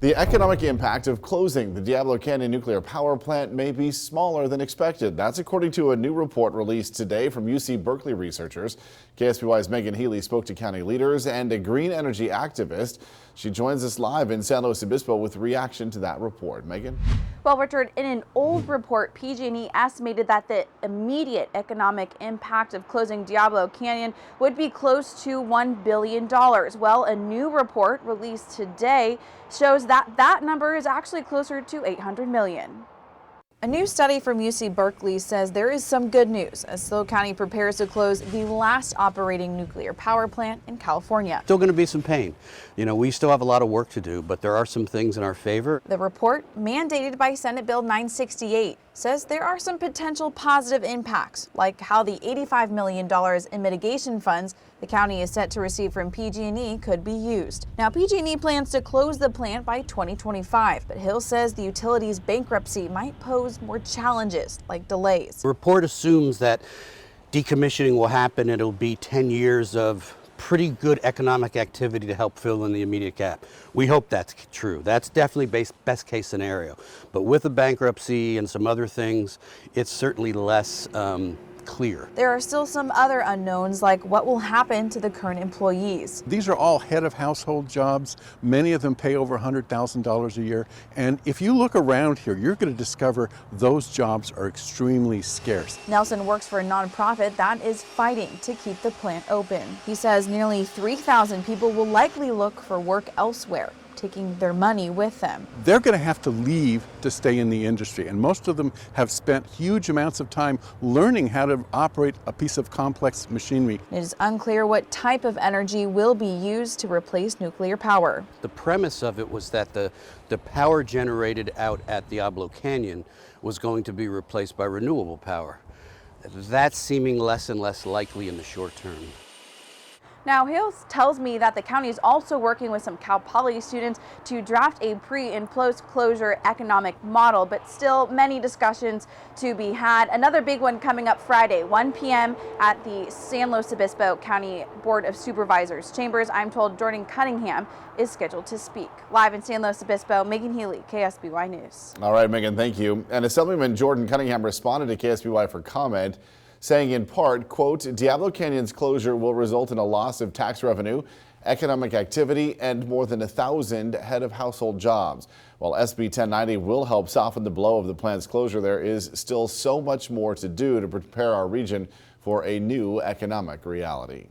The economic impact of closing the Diablo Canyon nuclear power plant may be smaller than expected. That's according to a new report released today from UC Berkeley researchers. KSBY's Megan Healy spoke to county leaders and a green energy activist. She joins us live in San Luis Obispo with reaction to that report. Megan? Well, Richard, in an old report, PG&E estimated that the immediate economic impact of closing Diablo Canyon would be close to $1 billion. Well, a new report released today shows that that number is actually closer to $800 million. A new study from UC Berkeley says there is some good news as SLO County prepares to close the last operating nuclear power plant in California. Still going to be some pain. You know, we still have a lot of work to do, but there are some things in our favor. The report, mandated by Senate Bill 968, says there are some potential positive impacts, like how the $85 million in mitigation funds the county is set to receive from PG&E could be used. Now, PG&E plans to close the plant by 2025, but Hill says the utility's bankruptcy might pose more challenges, like delays. The report assumes that decommissioning will happen and it'll be 10 years of pretty good economic activity to help fill in the immediate gap. We hope that's true. That's definitely best case scenario. But with the bankruptcy and some other things, it's certainly less clear. There are still some other unknowns, like what will happen to the current employees. These are all head of household jobs. Many of them pay over $100,000 a year. And if you look around here, you're going to discover those jobs are extremely scarce. Nelson works for a nonprofit that is fighting to keep the plant open. He says nearly 3,000 people will likely look for work elsewhere, taking their money with them. They're going to have to leave to stay in the industry, and most of them have spent huge amounts of time learning how to operate a piece of complex machinery. It is unclear what type of energy will be used to replace nuclear power. The premise of it was that the power generated out at Diablo Canyon was going to be replaced by renewable power. That's seeming less and less likely in the short term. Now, Hill tells me that the county is also working with some Cal Poly students to draft a pre- and post-closure economic model, but still many discussions to be had. Another big one coming up Friday, 1 p.m. at the San Luis Obispo County Board of Supervisors chambers. I'm told Jordan Cunningham is scheduled to speak. Live in San Luis Obispo, Megan Healy, KSBY News. All right, Megan, thank you. And Assemblyman Jordan Cunningham responded to KSBY for comment, saying in part, quote, Diablo Canyon's closure will result in a loss of tax revenue, economic activity, and more than 1,000 head of household jobs. While SB 1090 will help soften the blow of the plant's closure, there is still so much more to do to prepare our region for a new economic reality.